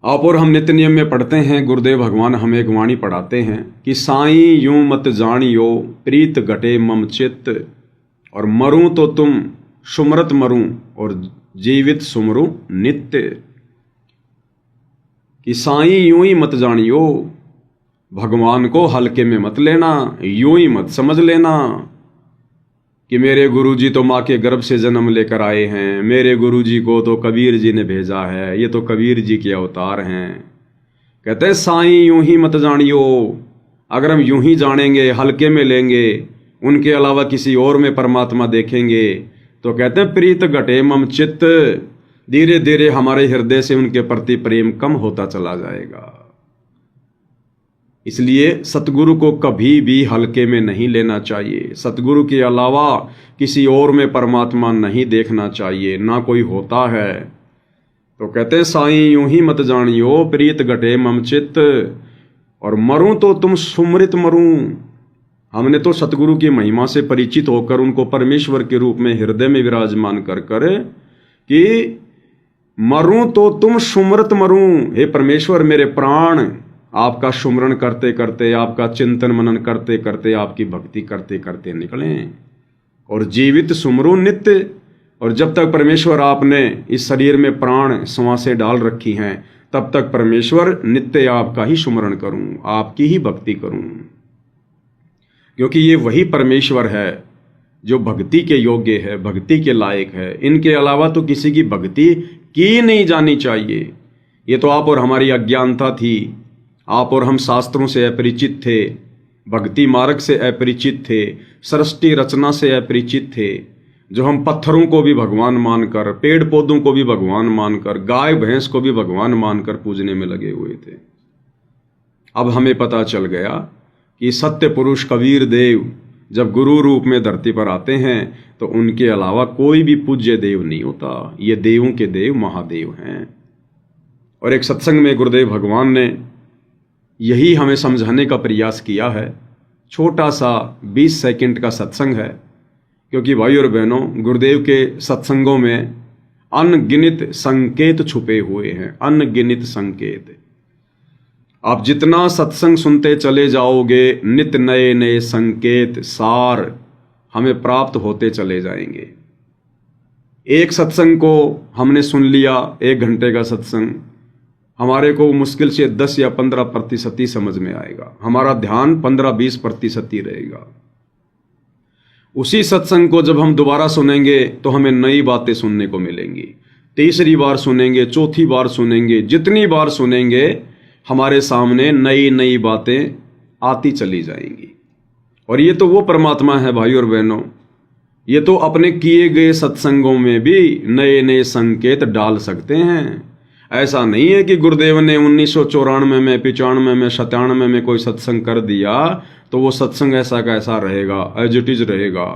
आप और हम नित्य नियम में पढ़ते हैं, गुरुदेव भगवान हमें एक वाणी पढ़ाते हैं कि साईं यूं मत जानियो प्रीत घटे मम चित्त, और मरूं तो तुम सुमरत मरूं और जीवित सुमरूं नित्य। कि साईं यूं ही मत जानियो, भगवान को हल्के में मत लेना, यूं ही मत समझ लेना कि मेरे गुरुजी तो माँ के गर्भ से जन्म लेकर आए हैं, मेरे गुरुजी को तो कबीर जी ने भेजा है, ये तो कबीर जी के अवतार हैं। कहते हैं साईं यूं ही मत जानियो। अगर हम यूं ही जानेंगे, हल्के में लेंगे, उनके अलावा किसी और में परमात्मा देखेंगे, तो कहते हैं प्रीत घटे मम चित्त, धीरे धीरे हमारे हृदय से उनके प्रति प्रेम कम होता चला जाएगा। इसलिए सतगुरु को कभी भी हल्के में नहीं लेना चाहिए। सतगुरु के अलावा किसी और में परमात्मा नहीं देखना चाहिए, ना कोई होता है। तो कहते हैं साईं यूं ही मत जानियो प्रीत घटे मम चित्त, और मरूं तो तुम सुमृत मरूं। हमने तो सतगुरु की महिमा से परिचित होकर उनको परमेश्वर के रूप में हृदय में विराजमान कर कर कि मरूं तो तुम सुमृत मरूं। हे परमेश्वर, मेरे प्राण आपका सुमरण करते करते, आपका चिंतन मनन करते करते, आपकी भक्ति करते करते निकलें, और जीवित सुमरू नित्य। और जब तक परमेश्वर आपने इस शरीर में प्राण श्वासें डाल रखी हैं, तब तक परमेश्वर नित्य आपका ही सुमरण करूं, आपकी ही भक्ति करूं, क्योंकि ये वही परमेश्वर है जो भक्ति के योग्य है, भक्ति के लायक है। इनके अलावा तो किसी की भक्ति की नहीं जानी चाहिए। ये तो आप और हमारी अज्ञानता थी। आप और हम शास्त्रों से अपरिचित थे, भक्ति मार्ग से अपरिचित थे, सृष्टि रचना से अपरिचित थे, जो हम पत्थरों को भी भगवान मानकर, पेड़ पौधों को भी भगवान मानकर, गाय भैंस को भी भगवान मानकर पूजने में लगे हुए थे। अब हमें पता चल गया कि सत्य पुरुष कबीर देव जब गुरु रूप में धरती पर आते हैं तो उनके अलावा कोई भी पूज्य देव नहीं होता। ये देवों के देव महादेव हैं। और एक सत्संग में गुरुदेव भगवान ने यही हमें समझाने का प्रयास किया है। छोटा सा 20 सेकंड का सत्संग है, क्योंकि भाई और बहनों, गुरुदेव के सत्संगों में अनगिनत संकेत छुपे हुए हैं, अनगिनत संकेत। आप जितना सत्संग सुनते चले जाओगे, नित नए नए संकेत सार हमें प्राप्त होते चले जाएंगे। एक सत्संग को हमने सुन लिया, 1 घंटे का सत्संग, हमारे को मुश्किल से 10 या 15% ही समझ में आएगा। हमारा ध्यान 15-20% ही रहेगा। उसी सत्संग को जब हम दोबारा सुनेंगे तो हमें नई बातें सुनने को मिलेंगी। तीसरी बार सुनेंगे, चौथी बार सुनेंगे, जितनी बार सुनेंगे हमारे सामने नई नई बातें आती चली जाएंगी। और ये तो वो परमात्मा है भाई और बहनों, ये तो अपने किए गए सत्संगों में भी नए नए संकेत डाल सकते हैं। ऐसा नहीं है कि गुरुदेव ने 1994 में, 95 में, 97 में कोई सत्संग कर दिया तो वो सत्संग ऐसा का ऐसा रहेगा, एज इट इज रहेगा।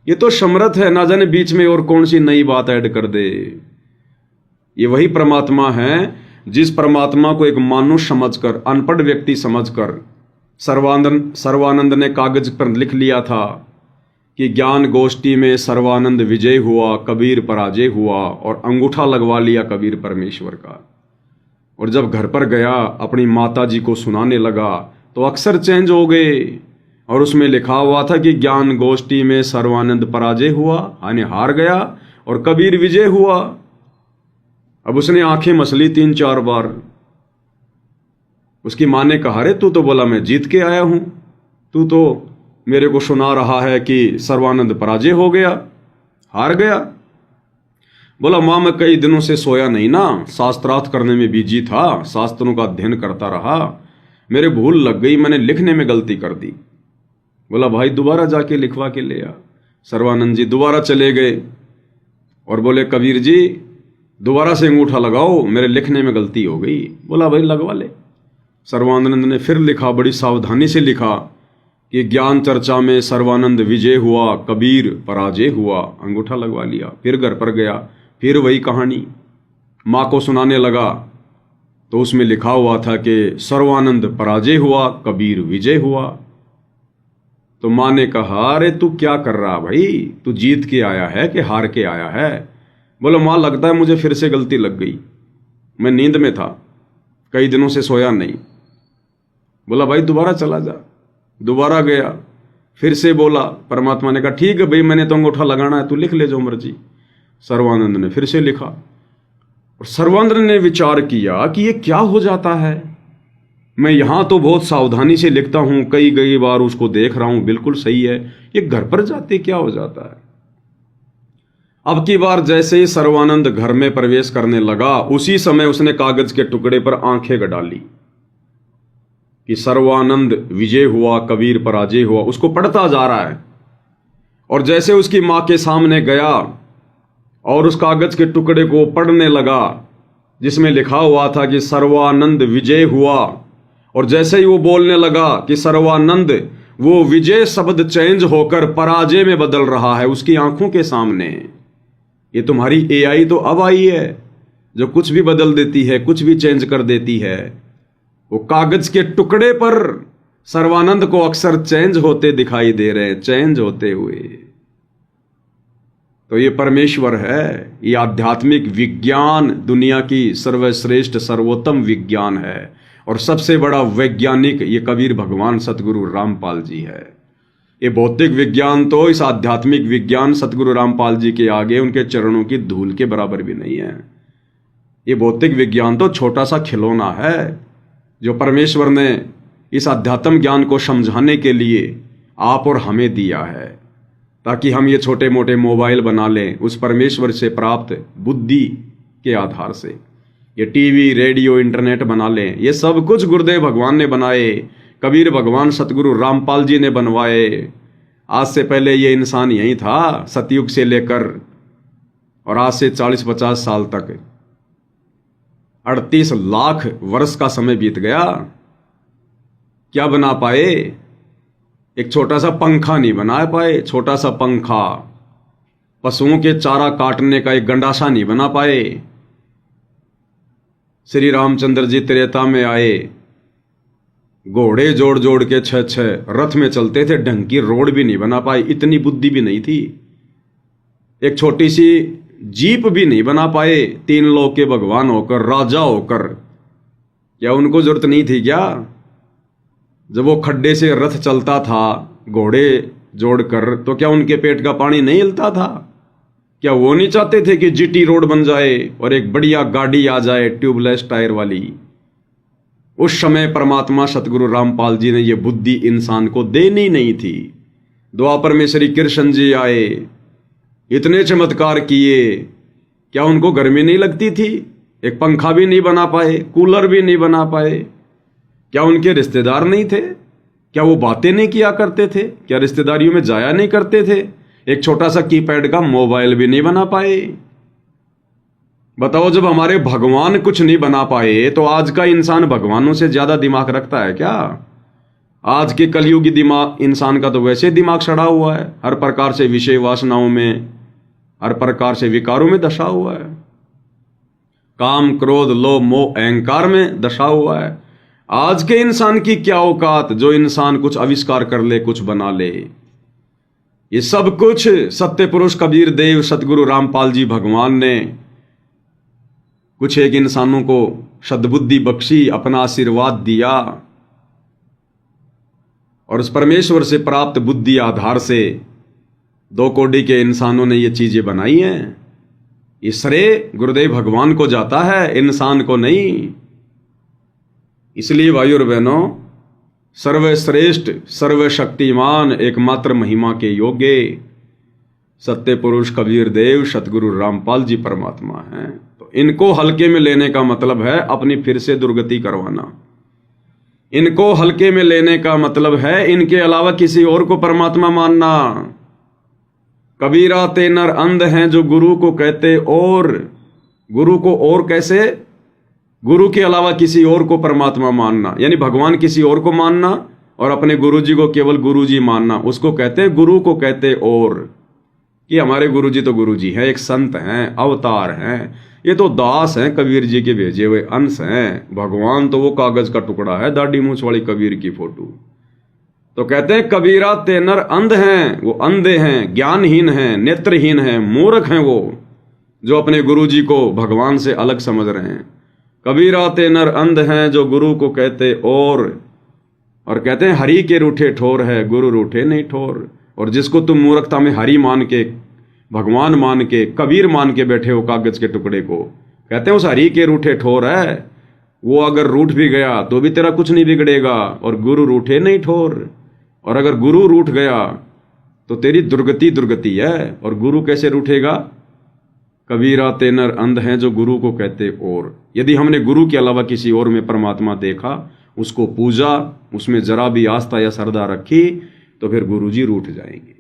ये तो समर्थ है, ना जाने बीच में और कौन सी नई बात ऐड कर दे। ये वही परमात्मा है जिस परमात्मा को एक मानुष समझकर, अनपढ़ व्यक्ति समझकर सर्वानंद ने कागज पर लिख लिया था कि ज्ञान गोष्ठी में सर्वानंद विजय हुआ, कबीर पराजय हुआ, और अंगूठा लगवा लिया कबीर परमेश्वर का। और जब घर पर गया अपनी माता जी को सुनाने लगा तो अक्षर चेंज हो गए, और उसमें लिखा हुआ था कि ज्ञान गोष्ठी में सर्वानंद पराजय हुआ, यानी हार गया, और कबीर विजय हुआ। अब उसने आंखें मसली 3-4 बार। उसकी माँ ने कहा, रे तू तो बोला मैं जीत के आया हूं, तू तो मेरे को सुना रहा है कि सर्वानंद पराजय हो गया, हार गया। बोला, मां मैं कई दिनों से सोया नहीं ना, शास्त्रार्थ करने में बिजी था, शास्त्रों का अध्ययन करता रहा, मेरे भूल लग गई, मैंने लिखने में गलती कर दी। बोला, भाई दोबारा जाके लिखवा के ले आ। सर्वानंद जी दोबारा चले गए और बोले, कबीर जी दोबारा से अंगूठा लगाओ, मेरे लिखने में गलती हो गई। बोला, भाई लगवा ले। सर्वानंद ने फिर लिखा, बड़ी सावधानी से लिखा कि ज्ञान चर्चा में सर्वानंद विजय हुआ, कबीर पराजय हुआ, अंगूठा लगवा लिया। फिर घर पर गया, फिर वही कहानी माँ को सुनाने लगा तो उसमें लिखा हुआ था कि सर्वानंद पराजय हुआ, कबीर विजय हुआ। तो माँ ने कहा, अरे तू क्या कर रहा भाई, तू जीत के आया है कि हार के आया है? बोलो, माँ लगता है मुझे फिर से गलती लग गई, मैं नींद में था। कई दिनों से सोया नहीं। बोला भाई दोबारा चला जा। दोबारा गया, फिर से बोला। परमात्मा ने कहा ठीक है भाई, मैंने तो अंगूठा लगाना है, तू लिख ले जो मर्जी। सर्वानंद ने फिर से लिखा और सर्वानंद ने विचार किया कि ये क्या हो जाता है। मैं यहां तो बहुत सावधानी से लिखता हूं, कई बार उसको देख रहा हूं, बिल्कुल सही है, ये घर पर जाते क्या हो जाता है। अब की बार जैसे ही सर्वानंद घर में प्रवेश करने लगा, उसी समय उसने कागज के टुकड़े पर आंखें डाली कि सर्वानंद विजय हुआ, कबीर पराजय हुआ। उसको पढ़ता जा रहा है और जैसे उसकी मां के सामने गया और उस कागज के टुकड़े को पढ़ने लगा जिसमें लिखा हुआ था कि सर्वानंद विजय हुआ, और जैसे ही वो बोलने लगा कि सर्वानंद, वो विजय शब्द चेंज होकर पराजय में बदल रहा है उसकी आंखों के सामने। ये तुम्हारी एआई तो अब आई है जो कुछ भी बदल देती है, कुछ भी चेंज कर देती है। वो कागज के टुकड़े पर सर्वानंद को अक्सर चेंज होते दिखाई दे रहे हैं, चेंज होते हुए। तो ये परमेश्वर है, ये आध्यात्मिक विज्ञान दुनिया की सर्वश्रेष्ठ सर्वोत्तम विज्ञान है। और सबसे बड़ा वैज्ञानिक ये कबीर भगवान सतगुरु रामपाल जी है। ये भौतिक विज्ञान तो इस आध्यात्मिक विज्ञान सतगुरु रामपाल जी के आगे उनके चरणों की धूल के बराबर भी नहीं है। ये भौतिक विज्ञान तो छोटा सा खिलौना है जो परमेश्वर ने इस अध्यात्म ज्ञान को समझाने के लिए आप और हमें दिया है, ताकि हम ये छोटे मोटे मोबाइल बना लें उस परमेश्वर से प्राप्त बुद्धि के आधार से। ये टीवी, रेडियो, इंटरनेट बना लें। ये सब कुछ गुरुदेव भगवान ने बनाए, कबीर भगवान सतगुरु रामपाल जी ने बनवाए। आज से पहले ये इंसान यही था, सतयुग से लेकर और आज से 40-50 साल तक 38 लाख वर्ष का समय बीत गया। क्या बना पाए? एक छोटा सा पंखा नहीं बना पाए, छोटा सा पंखा। पशुओं के चारा काटने का एक गंडासा नहीं बना पाए। श्री रामचंद्र जी त्रेता में आए, घोड़े जोड़ जोड़ के 6-6 रथ में चलते थे, ढंग की रोड भी नहीं बना पाए, इतनी बुद्धि भी नहीं थी। एक छोटी सी जीप भी नहीं बना पाए, 3 लोक के भगवान होकर, राजा होकर। क्या उनको जरूरत नहीं थी क्या? जब वो खड्डे से रथ चलता था घोड़े जोड़कर, तो क्या उनके पेट का पानी नहीं हिलता था? क्या वो नहीं चाहते थे कि जीटी रोड बन जाए और एक बढ़िया गाड़ी आ जाए ट्यूबलेस टायर वाली? उस समय परमात्मा सतगुरु रामपाल जी ने ये बुद्धि इंसान को देनी नहीं थी। द्वापर में श्री कृष्ण जी आए, इतने चमत्कार किए, क्या उनको गर्मी नहीं लगती थी? एक पंखा भी नहीं बना पाए, कूलर भी नहीं बना पाए। क्या उनके रिश्तेदार नहीं थे? क्या वो बातें नहीं किया करते थे? क्या रिश्तेदारियों में जाया नहीं करते थे? एक छोटा सा कीपैड का मोबाइल भी नहीं बना पाए। बताओ, जब हमारे भगवान कुछ नहीं बना पाए तो आज का इंसान भगवानों से ज्यादा दिमाग रखता है क्या? आज के कलयुगी दिमाग इंसान का तो वैसे दिमाग सड़ा हुआ है, हर प्रकार से विषय वासनाओं में, हर प्रकार से विकारों में दशा हुआ है, काम, क्रोध, लोभ, मोह, अहंकार में दशा हुआ है। आज के इंसान की क्या औकात जो इंसान कुछ आविष्कार कर ले, कुछ बना ले। ये सब कुछ सत्य पुरुष कबीर देव सतगुरु रामपाल जी भगवान ने कुछ एक इंसानों को सद्बुद्धि बख्शी, अपना आशीर्वाद दिया, और उस परमेश्वर से प्राप्त बुद्धि आधार से 2 कोटि के इंसानों ने ये चीजें बनाई हैं। ये श्रेय गुरुदेव भगवान को जाता है, इंसान को नहीं। इसलिए भाइयों और बहनों, सर्वश्रेष्ठ, सर्वशक्तिमान, एकमात्र महिमा के योग्य सत्य पुरुष कबीर देव सतगुरु रामपाल जी परमात्मा हैं। तो इनको हल्के में लेने का मतलब है अपनी फिर से दुर्गति करवाना। इनको हल्के में लेने का मतलब है इनके अलावा किसी और को परमात्मा मानना। कबीरा ते नर अंध हैं जो गुरु को कहते, और गुरु को और कैसे? गुरु के अलावा किसी और को परमात्मा मानना, यानी भगवान किसी और को मानना और अपने गुरु जी को केवल गुरु जी मानना, उसको कहते हैं, गुरु को कहते और। कि हमारे गुरु जी तो गुरु जी हैं, एक संत हैं, अवतार हैं, ये तो दास हैं, कबीर जी के भेजे हुए अंश हैं। भगवान तो वो कागज का टुकड़ा है, दाढ़ी मूछ वाली कबीर की फोटो। तो कहते हैं कबीरा ते नर अंध हैं, वो अंधे हैं, ज्ञानहीन हैं, नेत्रहीन हैं, मूर्ख हैं वो, जो अपने गुरु जी को भगवान से अलग समझ रहे हैं। कबीरा ते नर अंध हैं जो गुरु को कहते और कहते हैं हरि के रूठे ठोर है, गुरु रूठे नहीं ठोर। और जिसको तुम मूर्खता में हरि मान के, भगवान मान के, कबीर मान के बैठे हो कागज के टुकड़े को, कहते हैं उस हरि के रूठे ठोर है, वो अगर रूठ भी गया तो भी तेरा कुछ नहीं बिगड़ेगा। और गुरु रूठे नहीं ठोर, और अगर गुरु रूठ गया तो तेरी दुर्गति दुर्गति है। और गुरु कैसे रूठेगा? कबीरा ते नर अंध हैं जो गुरु को कहते और। यदि हमने गुरु के अलावा किसी और में परमात्मा देखा, उसको पूजा, उसमें जरा भी आस्था या श्रद्धा रखी, तो फिर गुरु जी रूठ जाएंगे।